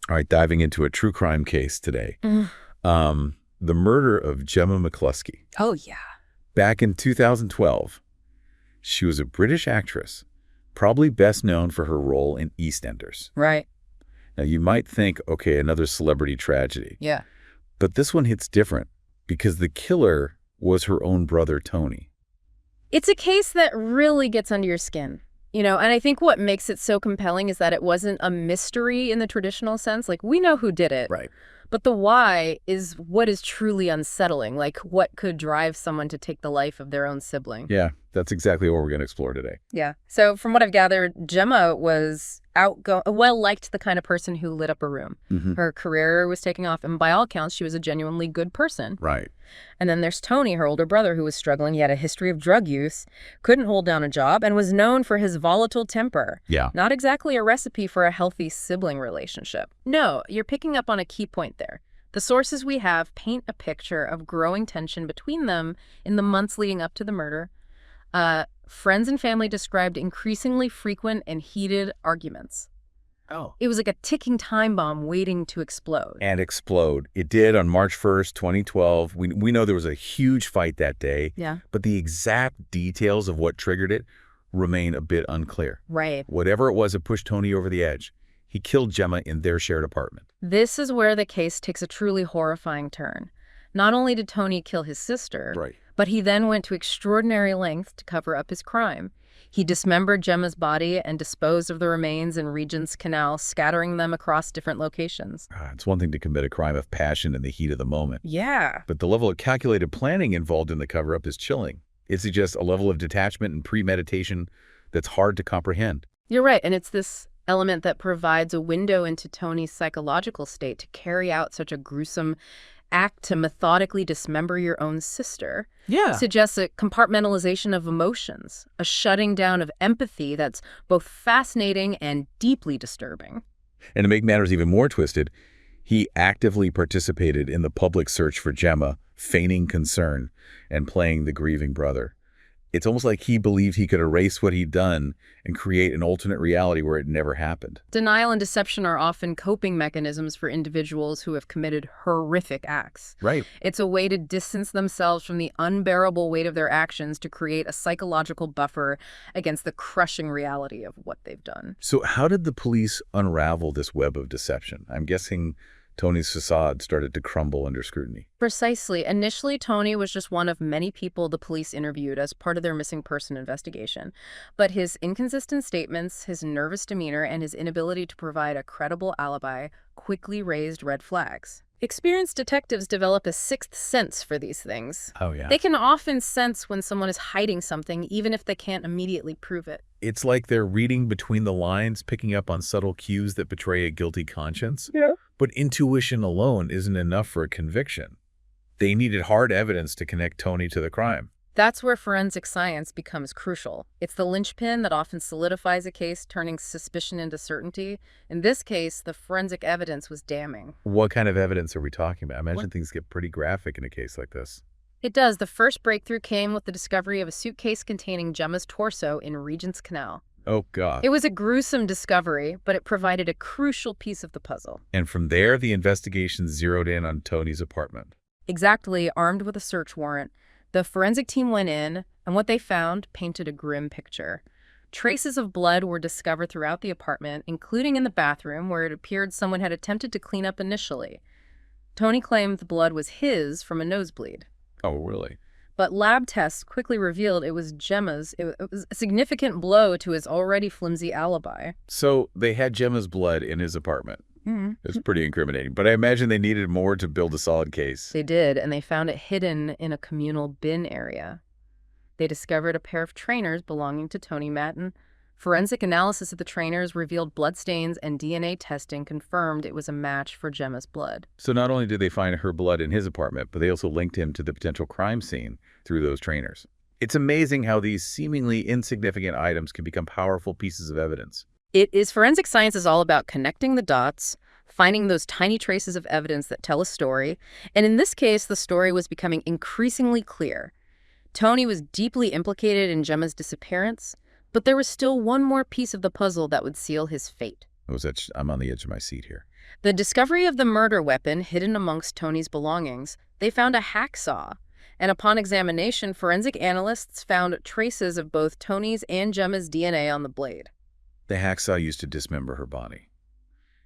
All right, diving into a true crime case today. Mm. The murder of Gemma McCluskie. Oh, yeah. Back in 2012, she was a British actress, probably best known for her role in EastEnders. Right. Now, you might think, okay, another celebrity tragedy. Yeah. But this one hits different because the killer was her own brother, Tony. It's a case that really gets under your skin. And I think what makes it so compelling is that it wasn't a mystery in the traditional sense. Like, we know who did it. Right. But the why is what is truly unsettling. Like, what could drive someone to take the life of their own sibling? Yeah, that's exactly what we're going to explore today. Yeah. So from what I've gathered, Gemma was well-liked, the kind of person who lit up a room. Mm-hmm. Her career was taking off, and by all accounts, she was a genuinely good person. Right. And then there's Tony, her older brother, who was struggling. He had a history of drug use, couldn't hold down a job, and was known for his volatile temper. Yeah. Not exactly a recipe for a healthy sibling relationship. No, you're picking up on a key point there. The sources we have paint a picture of growing tension between them in the months leading up to the murder. Friends and family described increasingly frequent and heated arguments. Oh. It was like a ticking time bomb waiting to explode. And explode. It did on March 1st, 2012. We know there was a huge fight that day. Yeah. But the exact details of what triggered it remain a bit unclear. Right. Whatever it was that pushed Tony over the edge, he killed Gemma in their shared apartment. This is where the case takes a truly horrifying turn. Not only did Tony kill his sister, Right. but he then went to extraordinary lengths to cover up his crime. He dismembered Gemma's body and disposed of the remains in Regent's Canal, scattering them across different locations. It's one thing to commit a crime of passion in the heat of the moment. Yeah. But the level of calculated planning involved in the cover-up is chilling. It suggests a level of detachment and premeditation that's hard to comprehend. You're right, and it's this element that provides a window into Tony's psychological state to carry out such a gruesome act, to methodically dismember your own sister. Yeah. Suggests a compartmentalization of emotions, a shutting down of empathy that's both fascinating and deeply disturbing. And to make matters even more twisted, he actively participated in the public search for Gemma, feigning concern and playing the grieving brother. It's almost like he believed he could erase what he'd done and create an alternate reality where it never happened. Denial and deception are often coping mechanisms for individuals who have committed horrific acts. Right. It's a way to distance themselves from the unbearable weight of their actions, to create a psychological buffer against the crushing reality of what they've done. So how did the police unravel this web of deception? I'm guessing Tony's facade started to crumble under scrutiny. Precisely. Initially, Tony was just one of many people the police interviewed as part of their missing person investigation. But his inconsistent statements, his nervous demeanor, and his inability to provide a credible alibi quickly raised red flags. Experienced detectives develop a sixth sense for these things. Oh, yeah. They can often sense when someone is hiding something, even if they can't immediately prove it. It's like they're reading between the lines, picking up on subtle cues that betray a guilty conscience. Yeah. But intuition alone isn't enough for a conviction. They needed hard evidence to connect Tony to the crime. That's where forensic science becomes crucial. It's the linchpin that often solidifies a case, turning suspicion into certainty. In this case, the forensic evidence was damning. What kind of evidence are we talking about? I imagine things get pretty graphic in a case like this. It does. The first breakthrough came with the discovery of a suitcase containing Gemma's torso in Regent's Canal. Oh, God. It was a gruesome discovery, but it provided a crucial piece of the puzzle. And from there, the investigation zeroed in on Tony's apartment. Exactly. Armed with a search warrant, the forensic team went in, and what they found painted a grim picture. Traces of blood were discovered throughout the apartment, including in the bathroom, where it appeared someone had attempted to clean up initially. Tony claimed the blood was his from a nosebleed. Oh, really? But lab tests quickly revealed it was Gemma's. It was a significant blow to his already flimsy alibi. So they had Gemma's blood in his apartment. Mm-hmm. It's pretty incriminating, but I imagine they needed more to build a solid case. They did, and they found it hidden in a communal bin area. They discovered a pair of trainers belonging to Tony Matten. Forensic analysis of the trainers revealed bloodstains, and DNA testing confirmed it was a match for Gemma's blood. So not only did they find her blood in his apartment, but they also linked him to the potential crime scene through those trainers. It's amazing how these seemingly insignificant items can become powerful pieces of evidence. Forensic science is all about connecting the dots, finding those tiny traces of evidence that tell a story. And in this case, the story was becoming increasingly clear. Tony was deeply implicated in Gemma's disappearance, but there was still one more piece of the puzzle that would seal his fate. I'm on the edge of my seat here. The discovery of the murder weapon hidden amongst Tony's belongings, they found a hacksaw. And upon examination, forensic analysts found traces of both Tony's and Gemma's DNA on the blade. The hacksaw used to dismember her body.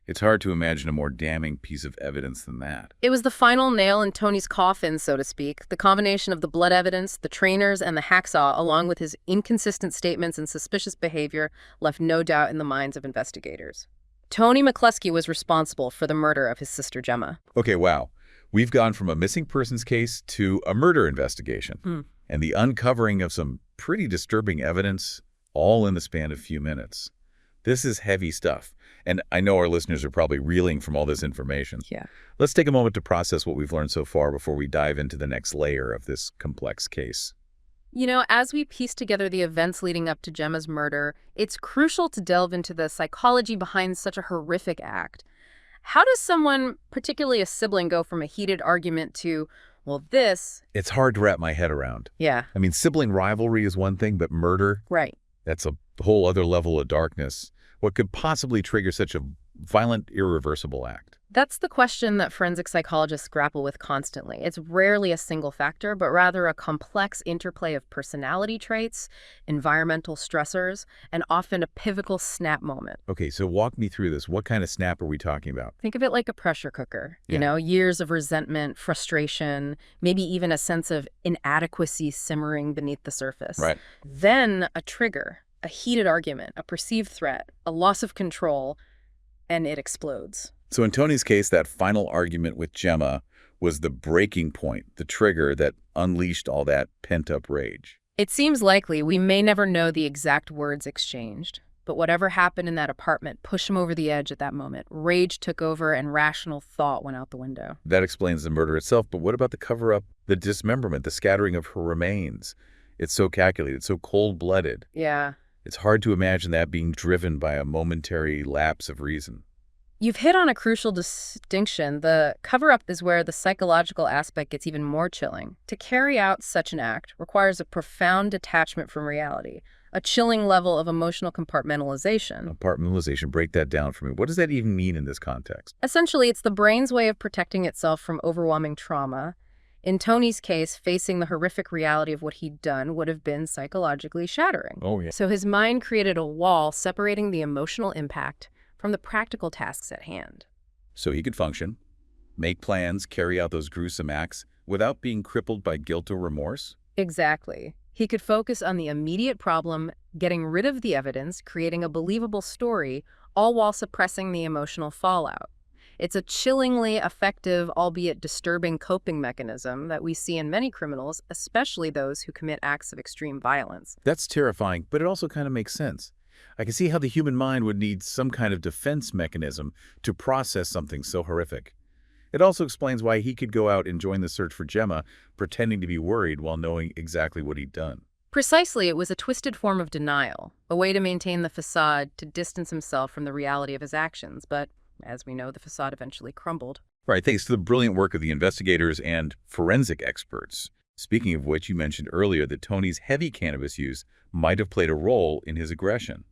It's hard to imagine a more damning piece of evidence than that. It was the final nail in Tony's coffin, so to speak. The combination of the blood evidence, the trainers, and the hacksaw, along with his inconsistent statements and suspicious behavior, left no doubt in the minds of investigators. Tony McCluskie was responsible for the murder of his sister Gemma. Okay, wow. We've gone from a missing persons case to a murder investigation, and the uncovering of some pretty disturbing evidence, all in the span of a few minutes. This is heavy stuff, and I know our listeners are probably reeling from all this information. Yeah. Let's take a moment to process what we've learned so far before we dive into the next layer of this complex case. You know, as we piece together the events leading up to Gemma's murder, it's crucial to delve into the psychology behind such a horrific act. How does someone, particularly a sibling, go from a heated argument to, well, this... It's hard to wrap my head around. Yeah. I mean, sibling rivalry is one thing, but murder? Right. That's a whole other level of darkness. What could possibly trigger such a violent, irreversible act? That's the question that forensic psychologists grapple with constantly. It's rarely a single factor, but rather a complex interplay of personality traits, environmental stressors, and often a pivotal snap moment. Okay, so walk me through this. What kind of snap are we talking about? Think of it like a pressure cooker. Yeah. You know, years of resentment, frustration, maybe even a sense of inadequacy simmering beneath the surface. Right. Then a trigger, a heated argument, a perceived threat, a loss of control, and it explodes. So in Tony's case, that final argument with Gemma was the breaking point, the trigger that unleashed all that pent-up rage. It seems likely. We may never know the exact words exchanged, but whatever happened in that apartment pushed him over the edge at that moment. Rage took over and rational thought went out the window. That explains the murder itself, but what about the cover-up, the dismemberment, the scattering of her remains? It's so calculated, so cold-blooded. Yeah. It's hard to imagine that being driven by a momentary lapse of reason. You've hit on a crucial distinction. The cover-up is where the psychological aspect gets even more chilling. To carry out such an act requires a profound detachment from reality, a chilling level of emotional compartmentalization. Compartmentalization, break that down for me. What does that even mean in this context? Essentially, it's the brain's way of protecting itself from overwhelming trauma. In Tony's case, facing the horrific reality of what he'd done would have been psychologically shattering. Oh, yeah. So his mind created a wall separating the emotional impact from the practical tasks at hand. So he could function, make plans, carry out those gruesome acts without being crippled by guilt or remorse? Exactly. He could focus on the immediate problem, getting rid of the evidence, creating a believable story, all while suppressing the emotional fallout. It's a chillingly effective, albeit disturbing coping mechanism that we see in many criminals, especially those who commit acts of extreme violence. That's terrifying, but it also kind of makes sense. I can see how the human mind would need some kind of defense mechanism to process something so horrific. It also explains why he could go out and join the search for Gemma, pretending to be worried while knowing exactly what he'd done. Precisely, it was a twisted form of denial, a way to maintain the facade, to distance himself from the reality of his actions. But, as we know, the facade eventually crumbled. Right, thanks to the brilliant work of the investigators and forensic experts. Speaking of which, you mentioned earlier that Tony's heavy cannabis use might have played a role in his aggression.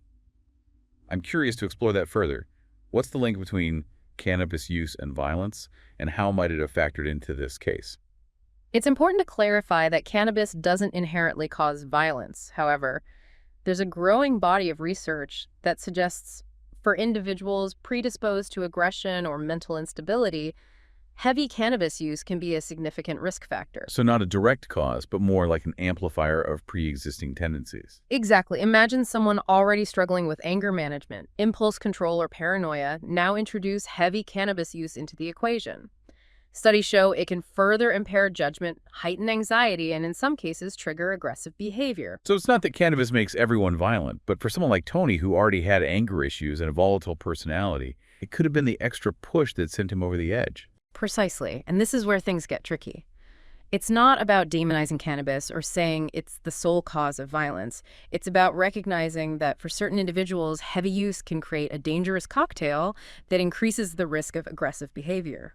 I'm curious to explore that further. What's the link between cannabis use and violence, and how might it have factored into this case? It's important to clarify that cannabis doesn't inherently cause violence. However, there's a growing body of research that suggests for individuals predisposed to aggression or mental instability, heavy cannabis use can be a significant risk factor. So not a direct cause, but more like an amplifier of pre-existing tendencies. Exactly. Imagine someone already struggling with anger management, impulse control, or paranoia. Now introduce heavy cannabis use into the equation. Studies show it can further impair judgment, heighten anxiety, and in some cases trigger aggressive behavior. So it's not that cannabis makes everyone violent, but for someone like Tony, who already had anger issues and a volatile personality, it could have been the extra push that sent him over the edge. Precisely. And this is where things get tricky. It's not about demonizing cannabis or saying it's the sole cause of violence. It's about recognizing that for certain individuals, heavy use can create a dangerous cocktail that increases the risk of aggressive behavior.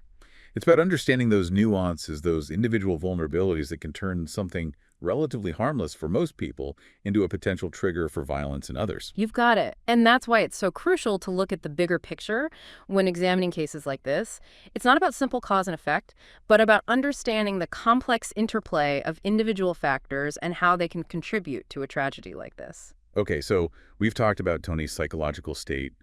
It's about understanding those nuances, those individual vulnerabilities that can turn something relatively harmless for most people, into a potential trigger for violence in others. You've got it. And that's why it's so crucial to look at the bigger picture when examining cases like this. It's not about simple cause and effect, but about understanding the complex interplay of individual factors and how they can contribute to a tragedy like this. Okay, so we've talked about Tony's psychological state,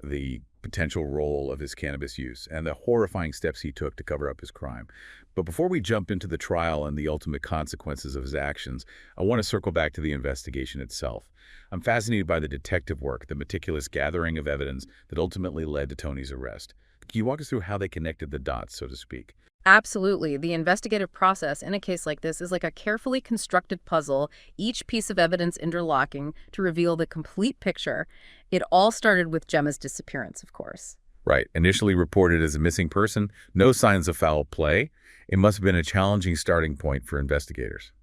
the potential role of his cannabis use, and the horrifying steps he took to cover up his crime. But before we jump into the trial and the ultimate consequences of his actions, I want to circle back to the investigation itself. I'm fascinated by the detective work, the meticulous gathering of evidence that ultimately led to Tony's arrest. Can you walk us through how they connected the dots, so to speak? Absolutely. The investigative process in a case like this is like a carefully constructed puzzle, each piece of evidence interlocking to reveal the complete picture. It all started with Gemma's disappearance, of course. Right. Initially reported as a missing person, no signs of foul play. It must have been a challenging starting point for investigators.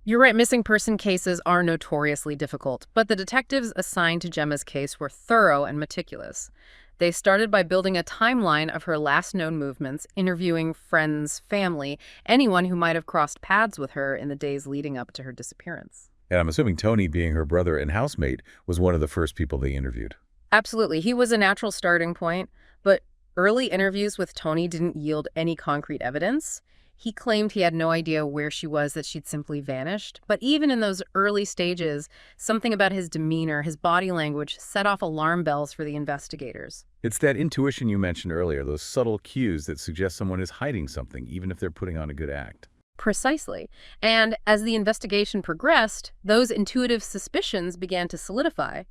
You're right, missing person cases are notoriously difficult, but the detectives assigned to Gemma's case were thorough and meticulous. They started by building a timeline of her last known movements, interviewing friends, family, anyone who might have crossed paths with her in the days leading up to her disappearance. And I'm assuming Tony, being her brother and housemate, was one of the first people they interviewed. Absolutely. He was a natural starting point, but early interviews with Tony didn't yield any concrete evidence. He claimed he had no idea where she was, that she'd simply vanished. But even in those early stages, something about his demeanor, his body language, set off alarm bells for the investigators. It's that intuition you mentioned earlier, those subtle cues that suggest someone is hiding something, even if they're putting on a good act. Precisely. And as the investigation progressed, those intuitive suspicions began to solidify.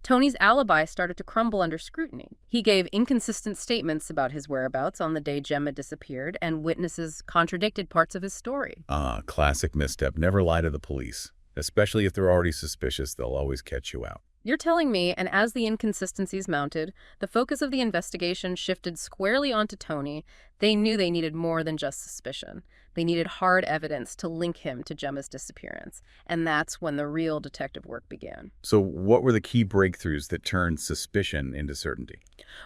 Tony's alibi started to crumble under scrutiny. He gave inconsistent statements about his whereabouts on the day Gemma disappeared, and witnesses contradicted parts of his story. Classic misstep. Never lie to the police. Especially if they're already suspicious, they'll always catch you out. You're telling me, and as the inconsistencies mounted, the focus of the investigation shifted squarely onto Tony. They knew they needed more than just suspicion. They needed hard evidence to link him to Gemma's disappearance. And that's when the real detective work began. So what were the key breakthroughs that turned suspicion into certainty?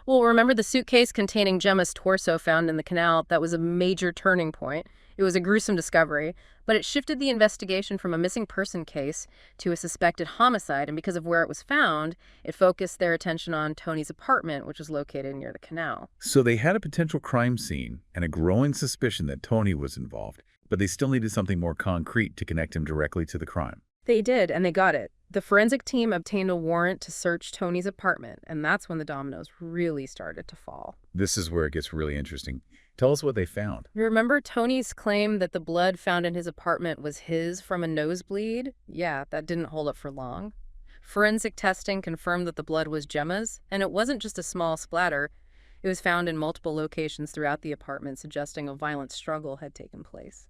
Well, remember the suitcase containing Gemma's torso found in the canal? That was a major turning point. It was a gruesome discovery, but it shifted the investigation from a missing person case to a suspected homicide, and because of where it was found, it focused their attention on Tony's apartment, which was located near the canal. So they had a potential crime scene and a growing suspicion that Tony was involved, but they still needed something more concrete to connect him directly to the crime. They did, and they got it. The forensic team obtained a warrant to search Tony's apartment, and that's when the dominoes really started to fall. This is where it gets really interesting. Tell us what they found. You remember Tony's claim that the blood found in his apartment was his from a nosebleed? Yeah, that didn't hold up for long. Forensic testing confirmed that the blood was Gemma's, and it wasn't just a small splatter. It was found in multiple locations throughout the apartment, suggesting a violent struggle had taken place.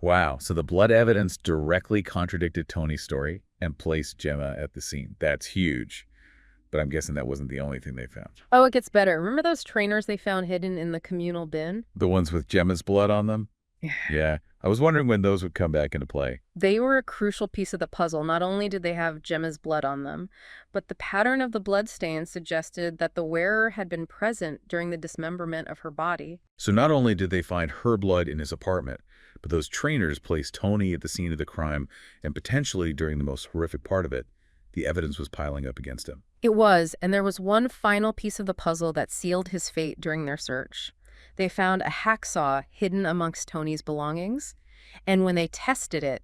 Wow, so the blood evidence directly contradicted Tony's story and placed Gemma at the scene. That's huge. But I'm guessing that wasn't the only thing they found. Oh, it gets better. Remember those trainers they found hidden in the communal bin? The ones with Gemma's blood on them? Yeah. I was wondering when those would come back into play. They were a crucial piece of the puzzle. Not only did they have Gemma's blood on them, but the pattern of the bloodstains suggested that the wearer had been present during the dismemberment of her body. So not only did they find her blood in his apartment, but those trainers placed Tony at the scene of the crime, and potentially during the most horrific part of it, the evidence was piling up against him. It was, and there was one final piece of the puzzle that sealed his fate during their search. They found a hacksaw hidden amongst Tony's belongings, and when they tested it,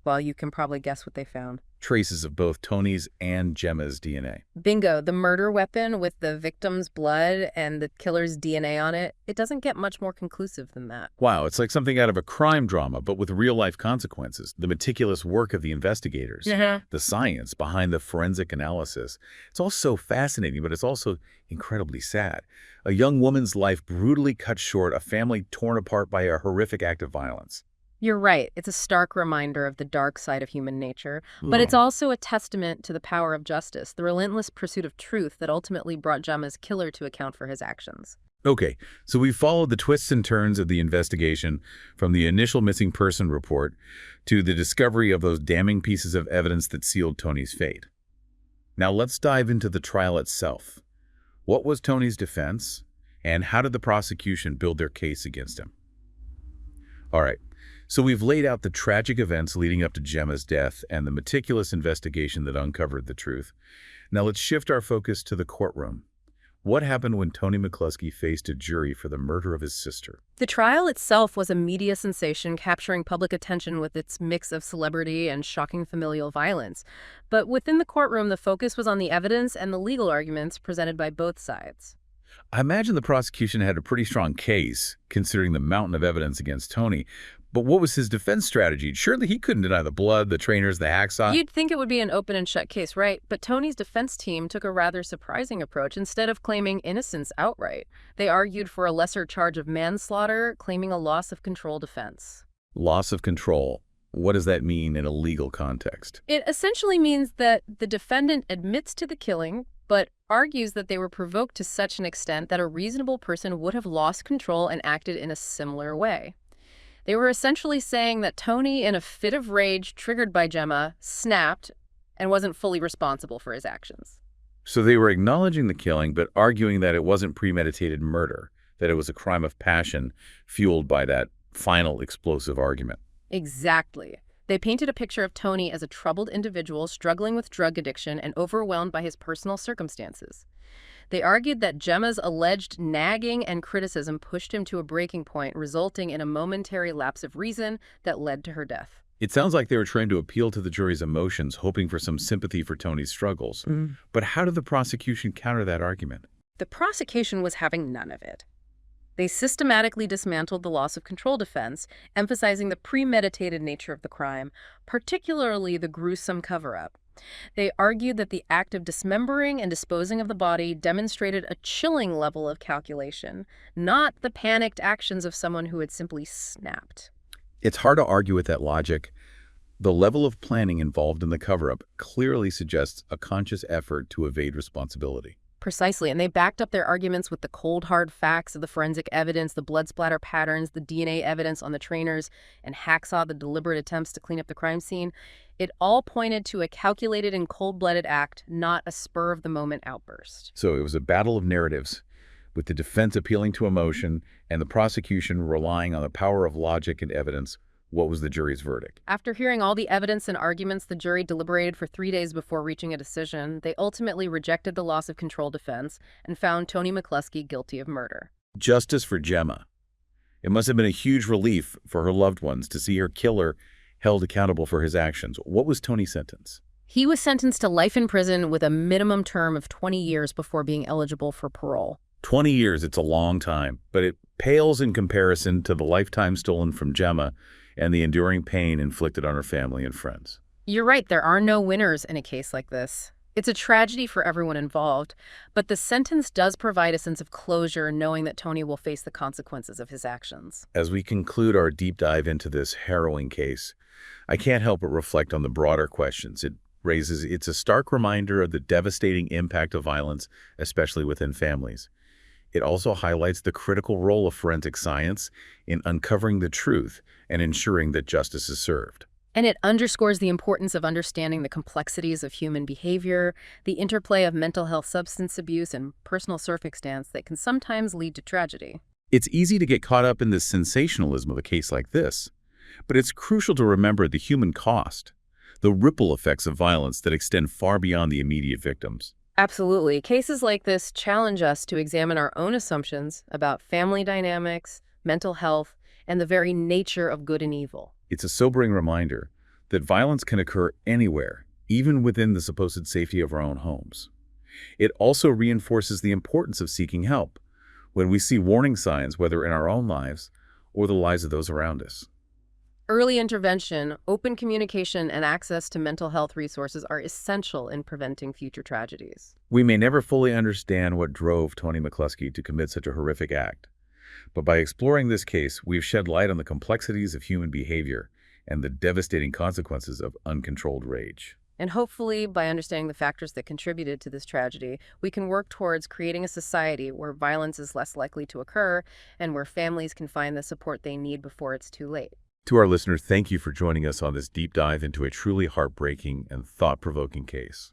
well, you can probably guess what they found. Traces of both Tony's and Gemma's DNA. Bingo, the murder weapon with the victim's blood and the killer's DNA on it, it doesn't get much more conclusive than that. Wow, it's like something out of a crime drama, but with real-life consequences. The meticulous work of the investigators, the science behind the forensic analysis. It's all so fascinating, but it's also incredibly sad. A young woman's life brutally cut short, a family torn apart by a horrific act of violence. You're right. It's a stark reminder of the dark side of human nature, but it's also a testament to the power of justice, the relentless pursuit of truth that ultimately brought Gemma's killer to account for his actions. Okay, so we followed the twists and turns of the investigation from the initial missing person report to the discovery of those damning pieces of evidence that sealed Tony's fate. Now let's dive into the trial itself. What was Tony's defense, and how did the prosecution build their case against him? All right. So we've laid out the tragic events leading up to Gemma's death and the meticulous investigation that uncovered the truth. Now let's shift our focus to the courtroom. What happened when Tony McCluskie faced a jury for the murder of his sister? The trial itself was a media sensation, capturing public attention with its mix of celebrity and shocking familial violence. But within the courtroom, the focus was on the evidence and the legal arguments presented by both sides. I imagine the prosecution had a pretty strong case, considering the mountain of evidence against Tony. But what was his defense strategy? Surely he couldn't deny the blood, the trainers, the hacksaw. You'd think it would be an open and shut case, right? But Tony's defense team took a rather surprising approach. Instead of claiming innocence outright, they argued for a lesser charge of manslaughter, claiming a loss of control defense. Loss of control. What does that mean in a legal context? It essentially means that the defendant admits to the killing, but argues that they were provoked to such an extent that a reasonable person would have lost control and acted in a similar way. They were essentially saying that Tony, in a fit of rage triggered by Gemma, snapped and wasn't fully responsible for his actions. So they were acknowledging the killing, but arguing that it wasn't premeditated murder, that it was a crime of passion fueled by that final explosive argument. Exactly. They painted a picture of Tony as a troubled individual struggling with drug addiction and overwhelmed by his personal circumstances. They argued that Gemma's alleged nagging and criticism pushed him to a breaking point, resulting in a momentary lapse of reason that led to her death. It sounds like they were trying to appeal to the jury's emotions, hoping for some sympathy for Tony's struggles. But how did the prosecution counter that argument? The prosecution was having none of it. They systematically dismantled the loss of control defense, emphasizing the premeditated nature of the crime, particularly the gruesome cover-up. They argued that the act of dismembering and disposing of the body demonstrated a chilling level of calculation, not the panicked actions of someone who had simply snapped. It's hard to argue with that logic. The level of planning involved in the cover-up clearly suggests a conscious effort to evade responsibility. Precisely, and they backed up their arguments with the cold, hard facts of the forensic evidence, the blood splatter patterns, the DNA evidence on the trainers, and hacksaw the deliberate attempts to clean up the crime scene. It all pointed to a calculated and cold-blooded act, not a spur-of-the-moment outburst. So it was a battle of narratives, with the defense appealing to emotion and the prosecution relying on the power of logic and evidence. What was the jury's verdict? After hearing all the evidence and arguments, the jury deliberated for 3 days before reaching a decision. They ultimately rejected the loss of control defense and found Tony McCluskie guilty of murder. Justice for Gemma. It must have been a huge relief for her loved ones to see her killer held accountable for his actions. What was Tony's sentence? He was sentenced to life in prison with a minimum term of 20 years before being eligible for parole. 20 years, it's a long time, but it pales in comparison to the lifetime stolen from Gemma and the enduring pain inflicted on her family and friends. You're right, there are no winners in a case like this. It's a tragedy for everyone involved, but the sentence does provide a sense of closure, knowing that Tony will face the consequences of his actions. As we conclude our deep dive into this harrowing case, I can't help but reflect on the broader questions it's a stark reminder of the devastating impact of violence, especially within families. It also highlights the critical role of forensic science in uncovering the truth and ensuring that justice is served. And it underscores the importance of understanding the complexities of human behavior, the interplay of mental health, substance abuse, and personal circumstance that can sometimes lead to tragedy. It's easy to get caught up in the sensationalism of a case like this, but it's crucial to remember the human cost, the ripple effects of violence that extend far beyond the immediate victims. Absolutely. Cases like this challenge us to examine our own assumptions about family dynamics, mental health, and the very nature of good and evil. It's a sobering reminder that violence can occur anywhere, even within the supposed safety of our own homes. It also reinforces the importance of seeking help when we see warning signs, whether in our own lives or the lives of those around us. Early intervention, open communication, and access to mental health resources are essential in preventing future tragedies. We may never fully understand what drove Tony McCluskie to commit such a horrific act, but by exploring this case, we've shed light on the complexities of human behavior and the devastating consequences of uncontrolled rage. And hopefully, by understanding the factors that contributed to this tragedy, we can work towards creating a society where violence is less likely to occur and where families can find the support they need before it's too late. To our listeners, thank you for joining us on this deep dive into a truly heartbreaking and thought-provoking case.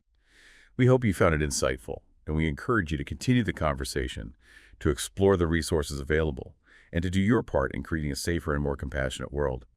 We hope you found it insightful, and we encourage you to continue the conversation, to explore the resources available, and to do your part in creating a safer and more compassionate world.